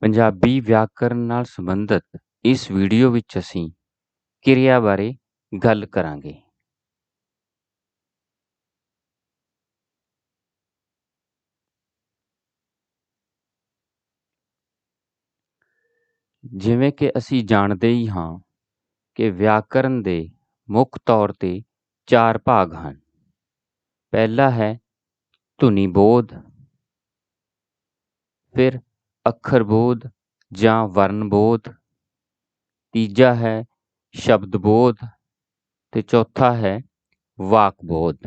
ਪੰਜਾਬੀ ਵਿਆਕਰਨ ਨਾਲ ਸੰਬੰਧਿਤ ਇਸ ਵੀਡੀਓ ਵਿੱਚ ਅਸੀਂ ਕਿਰਿਆ ਬਾਰੇ ਗੱਲ ਕਰਾਂਗੇ। ਜਿਵੇਂ ਕਿ ਅਸੀਂ ਜਾਣਦੇ ਹੀ ਹਾਂ ਕਿ ਵਿਆਕਰਨ ਦੇ ਮੁੱਖ ਤੌਰ 'ਤੇ 4 ਭਾਗ ਹਨ। ਪਹਿਲਾ ਹੈ ਧੁਨੀ ਬੋਧ, ਫਿਰ ਅੱਖਰ ਬੋਧ ਜਾਂ ਵਰਨ ਬੋਧ, ਤੀਜਾ ਹੈ ਸ਼ਬਦ ਬੋਧ ਤੇ ਚੌਥਾ ਹੈ ਵਾਕ ਬੋਧ।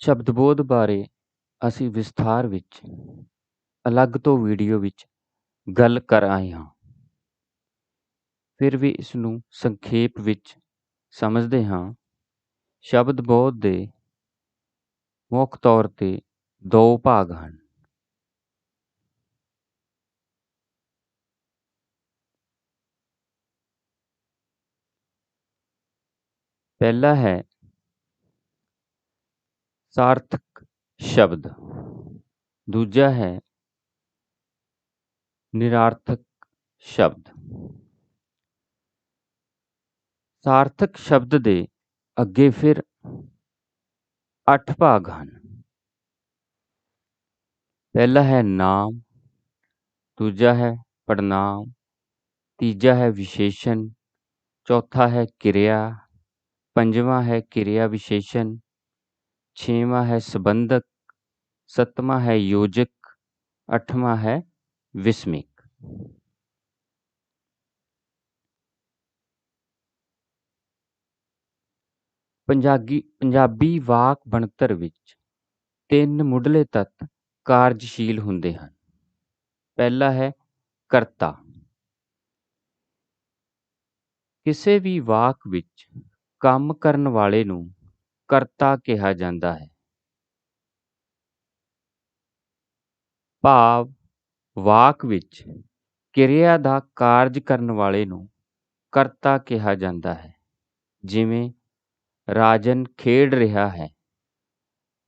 ਸ਼ਬਦ ਬੋਧ ਬਾਰੇ ਅਸੀਂ ਵਿਸਥਾਰ ਵਿੱਚ ਅਲੱਗ ਤੋਂ ਵੀਡੀਓ ਵਿੱਚ ਗੱਲ ਕਰ ਆਏ ਹਾਂ। ਫਿਰ ਵੀ ਇਸ ਨੂੰ ਸੰਖੇਪ ਵਿੱਚ ਸਮਝਦੇ ਹਾਂ। ਸ਼ਬਦ ਬੋਧ ਦੇ ਮੁੱਖ ਤੌਰ 'ਤੇ 2 ਭਾਗ ਹਨ। ਪਹਿਲਾ ਹੈ ਸਾਰਥਕ ਸ਼ਬਦ, ਦੂਜਾ ਹੈ ਨਿਰਾਰਥਕ ਸ਼ਬਦ। ਸਾਰਥਕ ਸ਼ਬਦ ਦੇ ਅੱਗੇ ਫਿਰ 8 ਭਾਗ ਹਨ। ਪਹਿਲਾ ਹੈ ਨਾਮ, ਦੂਜਾ ਹੈ ਪੜਨਾਮ, ਤੀਜਾ ਹੈ ਵਿਸ਼ੇਸ਼ਣ, ਚੌਥਾ ਹੈ ਕਿਰਿਆ, ਪੰਜਵਾਂ ਹੈ ਕਿਰਿਆ ਵਿਸ਼ੇਸ਼ਣ, ਛੇਵਾਂ ਹੈ ਸੰਬੰਧਕ, ਸੱਤਵਾਂ ਹੈ ਯੋਜਕ, ਅੱਠਵਾਂ ਹੈ ਵਿਸਮਿਕ। ਪੰਜਾਬੀ ਵਾਕ ਬਣਤਰ ਵਿੱਚ 3 ਮੁੱਢਲੇ ਤੱਤ ਕਾਰਜਸ਼ੀਲ ਹੁੰਦੇ ਹਨ। ਪਹਿਲਾ ਹੈ ਕਰਤਾ। ਕਿਸੇ ਵੀ ਵਾਕ ਵਿੱਚ ਕੰਮ ਕਰਨ ਵਾਲੇ ਨੂੰ ਕਰਤਾ ਕਿਹਾ ਜਾਂਦਾ ਹੈ। ਭਾਵ ਵਾਕ ਵਿੱਚ ਕਿਰਿਆ ਦਾ ਕਾਰਜ ਕਰਨ ਵਾਲੇ ਨੂੰ ਕਰਤਾ ਕਿਹਾ ਜਾਂਦਾ ਹੈ। ਜਿਵੇਂ ਰਾਜਨ ਖੇਡ ਰਿਹਾ ਹੈ,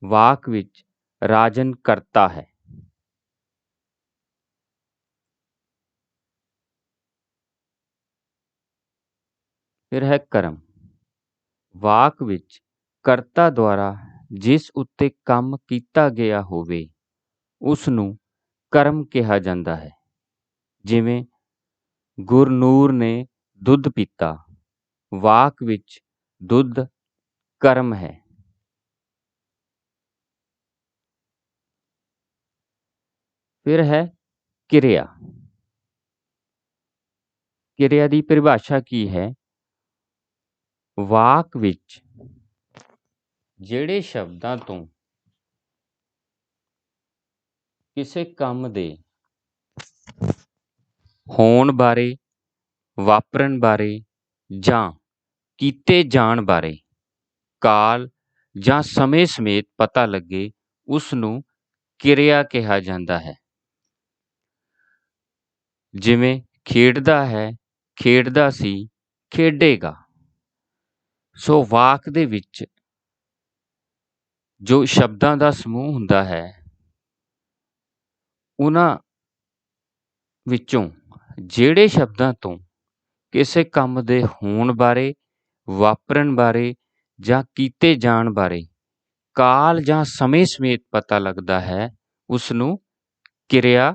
ਵਾਕ ਵਿੱਚ ਰਾਜਨ ਕਰਤਾ ਹੈ। ਫਿਰ ਹੈ ਕਰਮ। ਵਾਕ ਵਿੱਚ ਕਰਤਾ ਦੁਆਰਾ ਜਿਸ ਉੱਤੇ ਕੰਮ ਕੀਤਾ ਗਿਆ ਹੋਵੇ ਉਸ ਨੂੰ ਕਰਮ ਕਿਹਾ ਜਾਂਦਾ ਹੈ। ਜਿਵੇਂ ਗੁਰਨੂਰ ਨੇ ਦੁੱਧ ਪੀਤਾ, ਵਾਕ ਵਿੱਚ ਦੁੱਧ ਕਰਮ ਹੈ। ਫਿਰ ਹੈ ਕਿਰਿਆ। ਕਿਰਿਆ ਦੀ ਪਰਿਭਾਸ਼ਾ ਕੀ ਹੈ? ਵਾਕ ਵਿੱਚ ਜਿਹੜੇ ਸ਼ਬਦਾਂ ਤੋਂ ਕਿਸੇ ਕੰਮ ਦੇ ਹੋਣ ਬਾਰੇ, ਵਾਪਰਨ ਬਾਰੇ ਜਾਂ ਕੀਤੇ ਜਾਣ ਬਾਰੇ ਕਾਲ ਜਾਂ ਸਮੇਂ ਸਮੇਤ ਪਤਾ ਲੱਗੇ ਉਸ ਨੂੰ ਕਿਰਿਆ ਕਿਹਾ ਜਾਂਦਾ ਹੈ। ਜਿਵੇਂ ਖੇਡਦਾ ਹੈ, ਖੇਡਦਾ ਸੀ, ਖੇਡੇਗਾ। ਸੋ ਵਾਕ ਦੇ ਵਿੱਚ ਜੋ ਸ਼ਬਦਾਂ ਦਾ ਸਮੂਹ ਹੁੰਦਾ ਹੈ ਉਹਨਾਂ ਵਿੱਚੋਂ ਜਿਹੜੇ ਸ਼ਬਦਾਂ ਤੋਂ ਕਿਸੇ ਕੰਮ ਦੇ ਹੋਣ ਬਾਰੇ, ਵਾਪਰਨ ਬਾਰੇ ਜਾਂ ਕੀਤੇ ਜਾਣ ਬਾਰੇ ਕਾਲ ਜਾਂ ਸਮੇਂ ਸਮੇਤ ਪਤਾ ਲੱਗਦਾ ਹੈ ਉਸ ਨੂੰ ਕਿਰਿਆ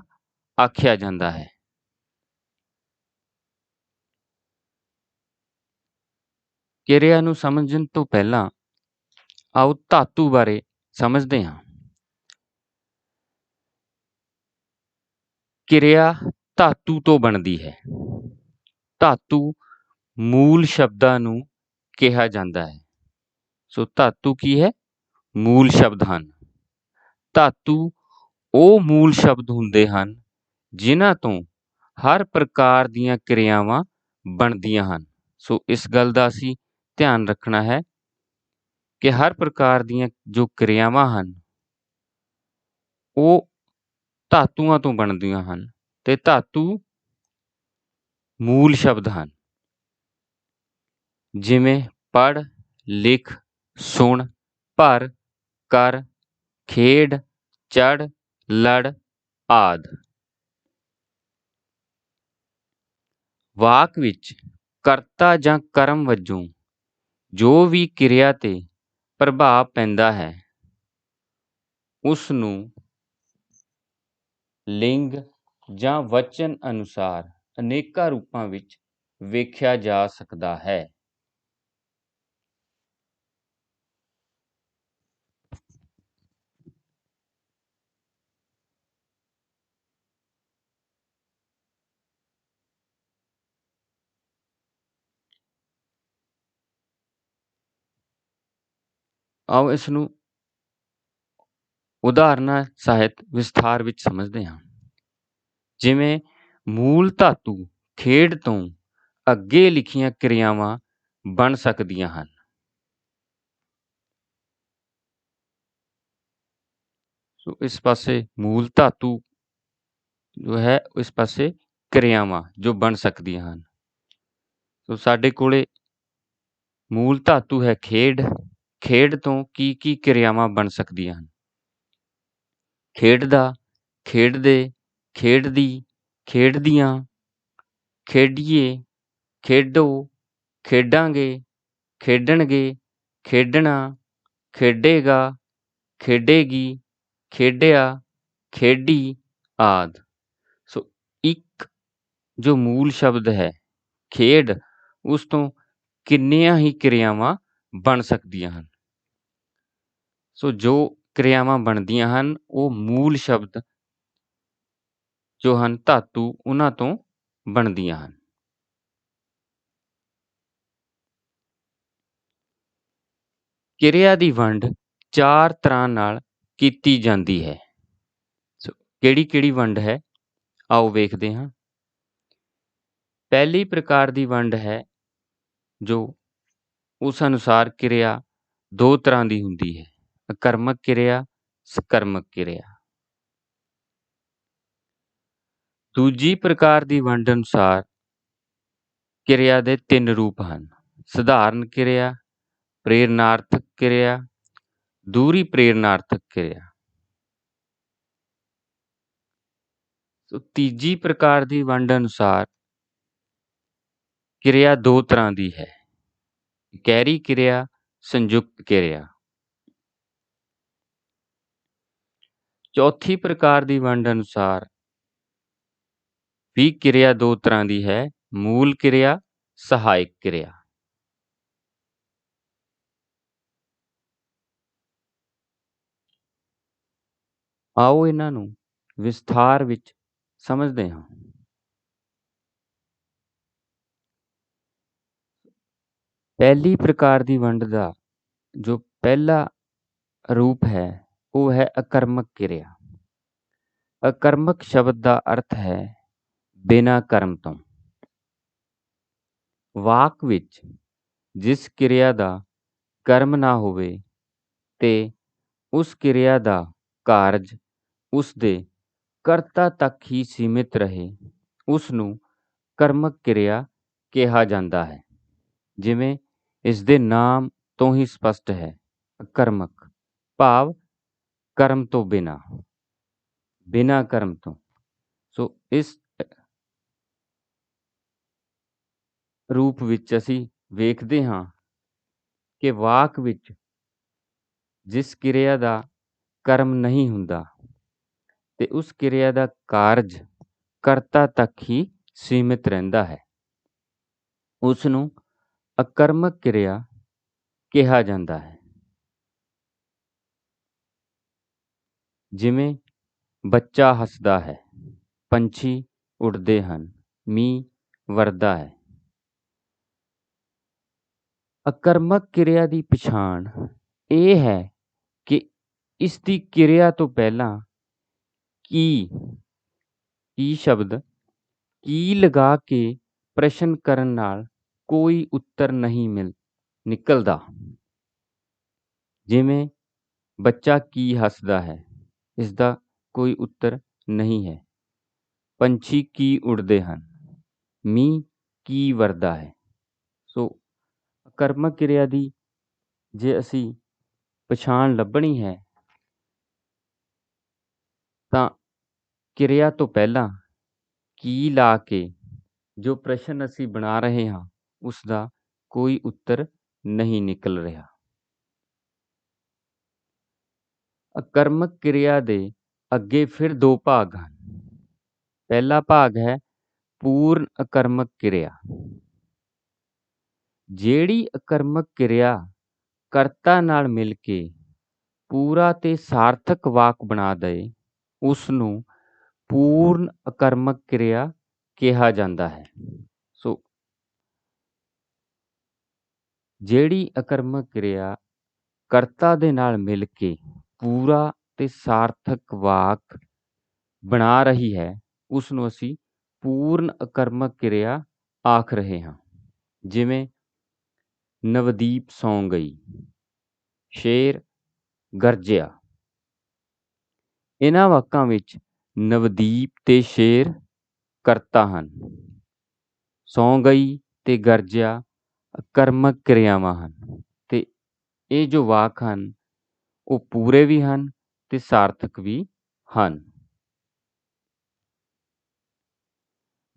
ਆਖਿਆ ਜਾਂਦਾ ਹੈ। ਕਿਰਿਆ ਨੂੰ ਸਮਝਣ ਤੋਂ ਪਹਿਲਾਂ ਆਓ ਧਾਤੂ ਬਾਰੇ ਸਮਝਦੇ ਹਾਂ। ਕਿਰਿਆ ਧਾਤੂ ਤੋਂ ਬਣਦੀ ਹੈ। ਧਾਤੂ ਮੂਲ ਸ਼ਬਦਾਂ ਨੂੰ ਕਿਹਾ ਜਾਂਦਾ ਹੈ। ਸੋ ਧਾਤੂ ਕੀ ਹੈ? ਮੂਲ ਸ਼ਬਦ ਹਨ। ਧਾਤੂ ਉਹ ਮੂਲ ਸ਼ਬਦ ਹੁੰਦੇ ਹਨ ਜਿਨ੍ਹਾਂ ਤੋਂ ਹਰ ਪ੍ਰਕਾਰ ਦੀਆਂ ਕਿਰਿਆਵਾਂ ਬਣਦੀਆਂ ਹਨ। ਸੋ ਇਸ ਗੱਲ ਦਾ ਅਸੀਂ ਧਿਆਨ ਰੱਖਣਾ ਹੈ ਕਿ ਹਰ ਪ੍ਰਕਾਰ ਦੀਆਂ ਜੋ ਕਿਰਿਆਵਾਂ ਹਨ ਉਹ ਧਾਤੂਆਂ ਤੋਂ ਬਣਦੀਆਂ ਹਨ ਤੇ ਧਾਤੂ ਮੂਲ ਸ਼ਬਦ ਹਨ। ਜਿਵੇਂ ਪੜ੍ਹ, ਲਿਖ, ਸੁਣ, ਭਰ, ਕਰ, ਖੇਡ, ਚੜ੍ਹ, ਲੜ ਆਦਿ। ਵਾਕ ਵਿੱਚ ਕਰਤਾ ਜਾਂ ਕਰਮ ਵਜੋਂ ਜੋ ਵੀ ਕਿਰਿਆ 'ਤੇ ਪ੍ਰਭਾਵ ਪੈਂਦਾ ਹੈ ਉਸ ਨੂੰ ਲਿੰਗ ਜਾਂ ਵਚਨ ਅਨੁਸਾਰ ਅਨੇਕਾਂ ਰੂਪਾਂ ਵਿੱਚ ਵੇਖਿਆ ਜਾ ਸਕਦਾ ਹੈ। ਆਓ ਇਸ ਨੂੰ ਉਦਾਹਰਨਾਂ ਸਾਹਿਤ ਵਿਸਥਾਰ ਵਿੱਚ ਸਮਝਦੇ ਹਾਂ। ਜਿਵੇਂ ਮੂਲ ਧਾਤੂ ਖੇਡ ਤੋਂ ਅੱਗੇ ਲਿਖੀਆਂ ਕਿਰਿਆਵਾਂ ਬਣ ਸਕਦੀਆਂ ਹਨ। ਸੋ ਇਸ ਪਾਸੇ ਮੂਲ ਧਾਤੂ ਜੋ ਹੈ ਇਸ ਪਾਸੇ ਕਿਰਿਆਵਾਂ ਜੋ ਬਣ ਸਕਦੀਆਂ ਹਨ। ਸੋ ਸਾਡੇ ਕੋਲੇ ਮੂਲ ਧਾਤੂ ਹੈ ਖੇਡ। ਖੇਡ ਤੋਂ ਕੀ ਕੀ ਕਿਰਿਆਵਾਂ ਬਣ ਸਕਦੀਆਂ ਹਨ? ਖੇਡਦਾ, ਖੇਡਦੇ, ਖੇਡਦੀ, ਖੇਡਦੀਆਂ, ਖੇਡੀਏ, ਖੇਡੋ, ਖੇਡਾਂਗੇ, ਖੇਡਣਗੇ, ਖੇਡਣਾ, ਖੇਡੇਗਾ, ਖੇਡੇਗੀ, ਖੇਡਿਆ, ਖੇਡੀ ਆਦਿ। ਸੋ ਇੱਕ ਜੋ ਮੂਲ ਸ਼ਬਦ ਹੈ ਖੇਡ, ਉਸ ਤੋਂ ਕਿੰਨੀਆਂ ਹੀ ਕਿਰਿਆਵਾਂ ਬਣ ਸਕਦੀਆਂ ਹਨ। ਸੋ ਜੋ ਕਿਰਿਆਵਾਂ ਬਣਦੀਆਂ ਹਨ ਉਹ ਮੂਲ ਸ਼ਬਦ ਜੋ ਹਨ ਧਾਤੂ ਉਹਨਾਂ ਤੋਂ ਬਣਦੀਆਂ ਹਨ। ਕਿਰਿਆ ਦੀ ਵੰਡ 4 ਤਰ੍ਹਾਂ ਨਾਲ ਕੀਤੀ ਜਾਂਦੀ ਹੈ। ਸੋ ਕਿਹੜੀ ਕਿਹੜੀ ਵੰਡ ਹੈ ਆਓ ਵੇਖਦੇ ਹਾਂ। ਪਹਿਲੀ ਪ੍ਰਕਾਰ ਦੀ ਵੰਡ ਹੈ ਜੋ ਉਸ ਅਨੁਸਾਰ ਕਿਰਿਆ 2 ਤਰ੍ਹਾਂ ਦੀ ਹੁੰਦੀ ਹੈ, ਆਕਰਮਕ ਕਿਰਿਆ, ਸਕਰਮਕ ਕਿਰਿਆ। ਦੂਜੀ ਪ੍ਰਕਾਰ ਦੀ ਵੰਡ ਅਨੁਸਾਰ ਕਿਰਿਆ ਦੇ 3 ਰੂਪ ਹਨ, ਸਧਾਰਨ ਕਿਰਿਆ, ਪ੍ਰੇਰਨਾਰਥਕ ਕਿਰਿਆ, ਦੂਹਰੀ ਪ੍ਰੇਰਨਾਰਥਕ ਕਿਰਿਆ। ਸੋ ਤੀਜੀ ਪ੍ਰਕਾਰ ਦੀ ਵੰਡ ਅਨੁਸਾਰ ਕਿਰਿਆ 2 ਤਰ੍ਹਾਂ ਦੀ ਹੈ, ਇਕਹਿਰੀ ਕਿਰਿਆ, ਸੰਯੁਕਤ ਕਿਰਿਆ। ਚੌਥੀ ਪ੍ਰਕਾਰ ਦੀ ਵੰਡ ਅਨੁਸਾਰ ਵੀ ਕਿਰਿਆ 2 ਤਰ੍ਹਾਂ ਦੀ ਹੈ, ਮੂਲ ਕਿਰਿਆ, ਸਹਾਇਕ ਕਿਰਿਆ। ਆਓ ਇਹਨਾਂ ਨੂੰ ਵਿਸਥਾਰ ਵਿੱਚ ਸਮਝਦੇ ਹਾਂ। ਪਹਿਲੀ ਪ੍ਰਕਾਰ ਦੀ ਵੰਡ ਦਾ ਜੋ ਪਹਿਲਾ ਰੂਪ ਹੈ ਉਹ ਹੈ ਆਕਰਮਕ ਕਿਰਿਆ। ਆਕਰਮਕ ਸ਼ਬਦ ਦਾ ਅਰਥ ਹੈ ਬਿਨਾਂ ਕਰਮ ਤੋਂ। ਵਾਕ ਵਿੱਚ ਜਿਸ ਕਿਰਿਆ ਦਾ ਕਰਮ ਨਾ ਹੋਵੇ ਤੇ ਉਸ ਕਿਰਿਆ ਦਾ ਕਾਰਜ ਉਸ ਦੇ ਕਰਤਾ ਤੱਕ ਹੀ ਸੀਮਿਤ ਰਹੇ ਉਸ ਨੂੰ ਕਰਮਕ ਕਿਰਿਆ ਕਿਹਾ ਜਾਂਦਾ ਹੈ। ਜਿਵੇਂ ਇਸ ਦੇ ਨਾਮ ਤੋਂ ਹੀ ਸਪਸ਼ਟ ਹੈ, ਆਕਰਮਕ ਭਾਵ ਕਰਮ ਤੋਂ ਬਿਨਾਂ, ਬਿਨਾਂ ਕਰਮ ਤੋਂ। ਸੋ ਇਸ ਰੂਪ ਵਿੱਚ ਅਸੀਂ ਵੇਖਦੇ ਹਾਂ ਕਿ ਵਾਕ ਵਿੱਚ ਜਿਸ ਕਿਰਿਆ ਦਾ ਕਰਮ ਨਹੀਂ ਹੁੰਦਾ ਤੇ ਉਸ ਕਿਰਿਆ ਦਾ ਕਾਰਜ ਕਰਤਾ ਤੱਕ ਹੀ ਸੀਮਿਤ ਰਹਿੰਦਾ ਹੈ, ਉਸ ਨੂੰ ਆਕਰਮਕ ਕਿਰਿਆ ਕਿਹਾ ਜਾਂਦਾ ਹੈ। ਜਿਵੇਂ ਬੱਚਾ ਹੱਸਦਾ ਹੈ, ਪੰਛੀ ਉੱਡਦੇ ਹਨ, ਮੀਂਹ ਵਰਦਾ ਹੈ। ਆਕਰਮਕ ਕਿਰਿਆ ਦੀ ਪਛਾਣ ਇਹ ਹੈ ਕਿ ਇਸ ਦੀ ਕਿਰਿਆ ਤੋਂ ਪਹਿਲਾਂ ਕੀ ਸ਼ਬਦ ਕੀ ਲਗਾ ਕੇ ਪ੍ਰਸ਼ਨ ਕਰਨ ਨਾਲ ਕੋਈ ਉੱਤਰ ਨਹੀਂ ਨਿਕਲਦਾ। ਜਿਵੇਂ ਬੱਚਾ ਕੀ ਹੱਸਦਾ ਹੈ, ਇਸ ਦਾ ਕੋਈ ਉੱਤਰ ਨਹੀਂ ਹੈ। ਪੰਛੀ ਕੀ ਉੱਡਦੇ ਹਨ, ਮੀਂਹ ਕੀ ਵਰਦਾ ਹੈ। ਸੋ ਆਕਰਮਕ ਕਿਰਿਆ ਦੀ ਜੇ ਅਸੀਂ ਪਛਾਣ ਲੱਭਣੀ ਹੈ ਤਾਂ ਕਿਰਿਆ ਤੋਂ ਪਹਿਲਾਂ ਕੀ ਲਾ ਕੇ ਜੋ ਪ੍ਰਸ਼ਨ ਅਸੀਂ ਬਣਾ ਰਹੇ ਹਾਂ ਉਸ ਦਾ ਕੋਈ ਉੱਤਰ ਨਹੀਂ ਨਿਕਲ ਰਿਹਾ। ਆਕਰਮਕ ਕਿਰਿਆ ਦੇ ਅੱਗੇ ਫਿਰ ਦੋ ਭਾਗ ਹਨ। ਪਹਿਲਾ ਭਾਗ ਹੈ ਪੂਰਨ ਆਕਰਮਕ ਕਿਰਿਆ। ਜਿਹੜੀ ਆਕਰਮਕ ਕਿਰਿਆ ਕਰਤਾ ਨਾਲ ਮਿਲ ਕੇ ਪੂਰਾ ਤੇ ਸਾਰਥਕ ਵਾਕ ਬਣਾ ਦਏ ਉਸ ਨੂੰ ਪੂਰਨ ਆਕਰਮਕ ਕਿਰਿਆ ਕਿਹਾ ਜਾਂਦਾ ਹੈ। ਸੋ ਜਿਹੜੀ ਆਕਰਮਕ ਕਿਰਿਆ ਕਰਤਾ ਦੇ ਨਾਲ ਮਿਲ ਕੇ ਪੂਰਾ ਤੇ ਸਾਰਥਕ ਵਾਕ ਬਣਾ ਰਹੀ ਹੈ ਉਸ ਨੂੰ ਅਸੀਂ ਪੂਰਨ ਆਕਰਮਕ ਕਿਰਿਆ ਆਖ ਰਹੇ ਹਾਂ। ਜਿਵੇਂ ਨਵਦੀਪ ਸੌਂ ਗਈ, ਸ਼ੇਰ ਗਰਜਿਆ। ਇਹਨਾਂ ਵਾਕਾਂ ਵਿੱਚ ਨਵਦੀਪ ਤੇ ਸ਼ੇਰ ਕਰਤਾ ਹਨ। ਸੌਂ ਗਈ ਤੇ ਗਰਜਿਆ ਆਕਰਮਕ ਕਿਰਿਆਵਾਂ ਹਨ ਤੇ ਇਹ ਜੋ ਵਾਕ ਹਨ ਉਹ ਪੂਰੇ ਵੀ ਹਨ ਤੇ ਸਾਰਥਕ ਵੀ ਹਨ।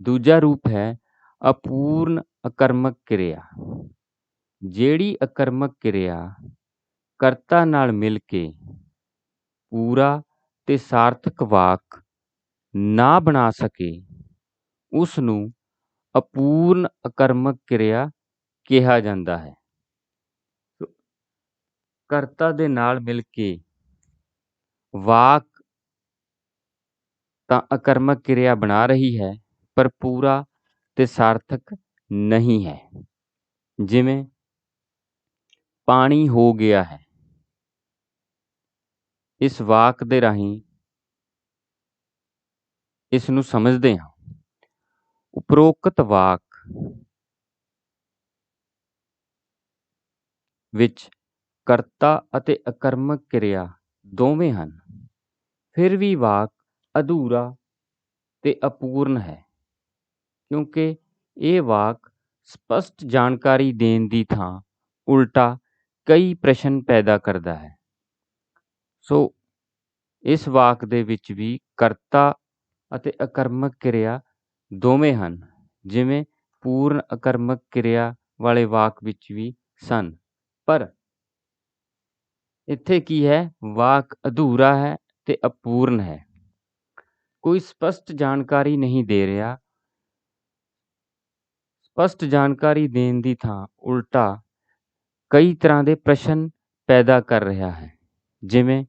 ਦੂਜਾ ਰੂਪ ਹੈ ਅਪੂਰਨ ਆਕਰਮਕ ਕਿਰਿਆ। ਜਿਹੜੀ ਆਕਰਮਕ ਕਿਰਿਆ ਕਰਤਾ ਨਾਲ ਮਿਲ ਕੇ ਪੂਰਾ ਤੇ ਸਾਰਥਕ ਵਾਕ ਨਾ ਬਣਾ ਸਕੇ ਉਸ ਨੂੰ ਅਪੂਰਨ ਆਕਰਮਕ ਕਿਰਿਆ ਕਿਹਾ ਜਾਂਦਾ ਹੈ। ਕਰਤਾ ਦੇ ਨਾਲ ਮਿਲ ਕੇ ਵਾਕ ਤਾਂ ਆਕਰਮਕ ਕਿਰਿਆ ਬਣਾ ਰਹੀ ਹੈ ਪਰ ਪੂਰਾ ਤੇ ਸਾਰਥਕ ਨਹੀਂ ਹੈ। ਜਿਵੇਂ ਪਾਣੀ ਹੋ ਗਿਆ ਹੈ। ਇਸ ਵਾਕ ਦੇ ਰਾਹੀਂ ਇਸ ਨੂੰ ਸਮਝਦੇ ਹਾਂ। ਉਪਰੋਕਤ ਵਾਕ ਵਿੱਚ ਕਰਤਾ ਅਤੇ ਆਕਰਮਕ ਕਿਰਿਆ ਦੋਵੇਂ ਹਨ, ਫਿਰ ਵੀ ਵਾਕ ਅਧੂਰਾ ਤੇ ਅਪੂਰਨ ਹੈ ਕਿਉਂਕਿ ਇਹ ਵਾਕ ਸਪਸ਼ਟ ਜਾਣਕਾਰੀ ਦੇਣ ਦੀ ਥਾਂ ਉਲਟਾ ਕਈ ਪ੍ਰਸ਼ਨ ਪੈਦਾ ਕਰਦਾ ਹੈ। ਸੋ ਇਸ ਵਾਕ ਦੇ ਵਿੱਚ ਵੀ ਕਰਤਾ ਅਤੇ ਆਕਰਮਕ ਕਿਰਿਆ ਦੋਵੇਂ ਹਨ, ਜਿਵੇਂ ਪੂਰਨ ਆਕਰਮਕ ਕਿਰਿਆ ਵਾਲੇ ਵਾਕ ਵਿੱਚ ਵੀ ਸਨ। ਪਰ ਇੱਥੇ ਕੀ ਹੈ, ਵਾਕ ਅਧੂਰਾ ਹੈ ਤੇ ਅਪੂਰਨ ਹੈ। ਕੋਈ ਸਪਸ਼ਟ ਜਾਣਕਾਰੀ ਨਹੀਂ ਦੇ ਰਿਹਾ। ਸਪਸ਼ਟ ਜਾਣਕਾਰੀ ਦੇਣ ਦੀ ਥਾਂ ਉਲਟਾ ਕਈ ਤਰ੍ਹਾਂ ਦੇ ਪ੍ਰਸ਼ਨ ਪੈਦਾ ਕਰ ਰਿਹਾ ਹੈ। ਜਿਵੇਂ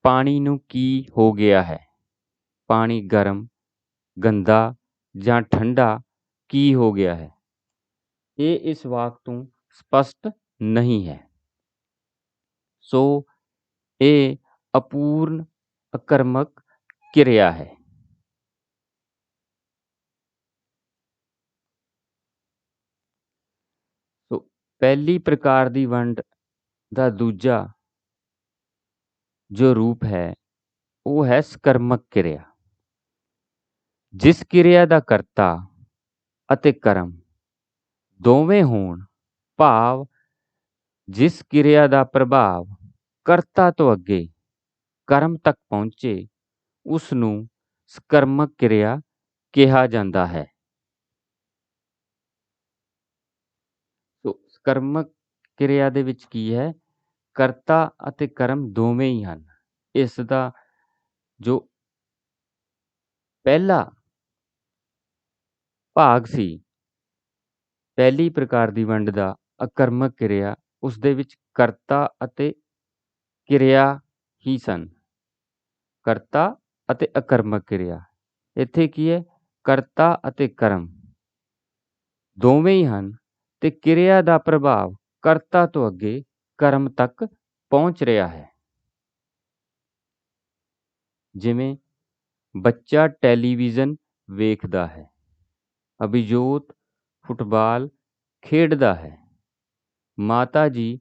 ਪਾਣੀ ਨੂੰ ਕੀ ਹੋ ਗਿਆ ਹੈ। ਪਾਣੀ ਗਰਮ, ਗੰਦਾ ਜਾਂ ਠੰਡਾ ਕੀ ਹੋ ਗਿਆ ਹੈ। ਇਹ ਇਸ ਵਾਕ ਤੋਂ ਸਪਸ਼ਟ ਨਹੀਂ ਹੈ। ਸੋ ਇਹ ਅਪੂਰਨ ਆਕਰਮਕ ਕਿਰਿਆ ਹੈ। ਸੋ ਪਹਿਲੀ ਪ੍ਰਕਾਰ ਦੀ ਵੰਡ ਦਾ ਦੂਜਾ ਜੋ ਰੂਪ ਹੈ ਉਹ ਹੈ ਸਕਰਮਕ ਕਿਰਿਆ। ਜਿਸ ਕਿਰਿਆ ਦਾ ਕਰਤਾ ਅਤੇ ਕਰਮ ਦੋਵੇਂ ਹੋਣ, ਭਾਵ ਜਿਸ ਕਿਰਿਆ ਦਾ ਪ੍ਰਭਾਵ ਕਰਤਾ ਤੋਂ ਅੱਗੇ ਕਰਮ ਤੱਕ ਪਹੁੰਚੇ ਉਸ ਨੂੰ ਸਕਰਮਕ ਕਿਰਿਆ ਕਿਹਾ ਜਾਂਦਾ ਹੈ। ਸੋ ਸਕਰਮਕ ਕਿਰਿਆ ਦੇ ਵਿੱਚ ਕੀ ਹੈ, ਕਰਤਾ ਅਤੇ ਕਰਮ ਦੋਵੇਂ ਹੀ ਹਨ। ਇਸ ਦਾ ਜੋ ਪਹਿਲਾ ਭਾਗ ਸੀ, ਪਹਿਲੀ ਪ੍ਰਕਾਰ ਦੀ ਵੰਡ ਦਾ ਆਕਰਮਕ ਕਿਰਿਆ, ਉਸ ਦੇ ਵਿੱਚ ਕਰਤਾ ਅਤੇ ਕਿਰਿਆ ਹੀ ਸਨ। ਕਰਤਾ ਅਤੇ ਆਕਰਮਕ ਕਿਰਿਆ। ਇੱਥੇ ਕੀ ਹੈ, ਕਰਤਾ ਅਤੇ ਕਰਮ ਦੋਵੇਂ ਹੀ ਹਨ ਤੇ ਕਿਰਿਆ ਦਾ ਪ੍ਰਭਾਵ ਕਰਤਾ ਤੋਂ ਅੱਗੇ ਕਰਮ ਤੱਕ ਪਹੁੰਚ ਰਿਹਾ ਹੈ। ਜਿਵੇਂ ਬੱਚਾ ਟੈਲੀਵਿਜ਼ਨ ਵੇਖਦਾ ਹੈ, ਅਭਿਜੋਤ ਫੁੱਟਬਾਲ ਖੇਡਦਾ ਹੈ, ਮਾਤਾ ਜੀ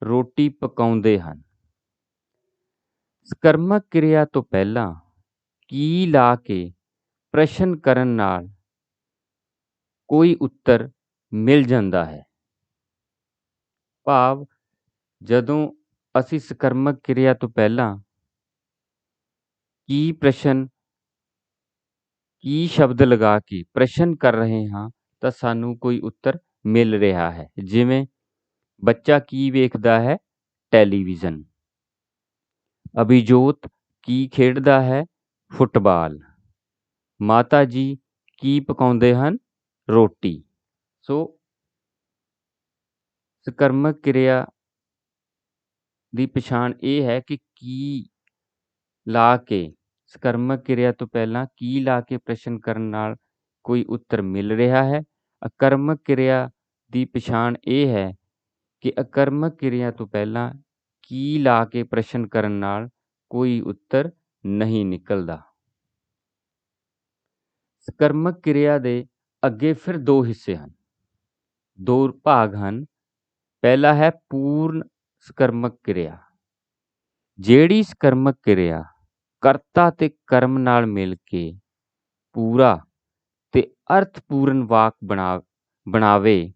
ਰੋਟੀ ਪਕਾਉਂਦੇ ਹਨ। ਸਕਰਮਕ ਕਿਰਿਆ ਤੋਂ ਪਹਿਲਾਂ ਕੀ ਲਾ ਕੇ ਪ੍ਰਸ਼ਨ ਕਰਨ ਨਾਲ ਕੋਈ ਉੱਤਰ ਮਿਲ ਜਾਂਦਾ ਹੈ। ਭਾਵ ਜਦੋਂ ਅਸੀਂ ਸਕਰਮਕ ਕਿਰਿਆ ਤੋਂ ਪਹਿਲਾਂ ਕੀ ਸ਼ਬਦ ਲਗਾ ਕੇ ਪ੍ਰਸ਼ਨ ਕਰ ਰਹੇ ਹਾਂ ਤਾਂ ਸਾਨੂੰ ਕੋਈ ਉੱਤਰ ਮਿਲ ਰਿਹਾ ਹੈ। ਜਿਵੇਂ ਬੱਚਾ ਕੀ ਵੇਖਦਾ ਹੈ? ਟੈਲੀਵਿਜ਼ਨ। ਅਭਿਜੋਤ ਕੀ ਖੇਡਦਾ ਹੈ? ਫੁੱਟਬਾਲ। ਮਾਤਾ ਜੀ ਕੀ ਪਕਾਉਂਦੇ ਹਨ? ਰੋਟੀ। ਸੋ ਸਕਰਮਕ ਕਿਰਿਆ ਦੀ ਪਛਾਣ ਇਹ ਹੈ ਕਿ ਕੀ ਲਾ ਕੇ ਸਕਰਮਕ ਕਿਰਿਆ ਤੋਂ ਪਹਿਲਾਂ ਕੀ ਲਾ ਕੇ ਪ੍ਰਸ਼ਨ ਕਰਨ ਨਾਲ ਕੋਈ ਉੱਤਰ ਮਿਲ ਰਿਹਾ ਹੈ। ਅਕਰਮਕ ਕਿਰਿਆ ਦੀ ਪਛਾਣ ਇਹ ਹੈ ਕਿ ਅਕਰਮਕ ਕਿਰਿਆ ਤੋਂ ਪਹਿਲਾਂ ਕੀ ਲਾ ਕੇ ਪ੍ਰਸ਼ਨ ਕਰਨ ਨਾਲ ਕੋਈ ਉੱਤਰ ਨਹੀਂ ਨਿਕਲਦਾ। ਸਕਰਮਕ ਕਿਰਿਆ ਦੇ ਅੱਗੇ ਫਿਰ ਦੋ ਹਿੱਸੇ ਹਨ, ਦੋ ਭਾਗ ਹਨ। ਪਹਿਲਾ ਹੈ ਪੂਰਨ ਸਕਰਮਕ ਕਿਰਿਆ। ਜਿਹੜੀ ਸਕਰਮਕ ਕਿਰਿਆ ਕਰਤਾ ਤੇ ਕਰਮ ਨਾਲ ਮਿਲ ਕੇ ਪੂਰਾ ਤੇ ਅਰਥਪੂਰਨ ਵਾਕ ਬਣਾਵੇ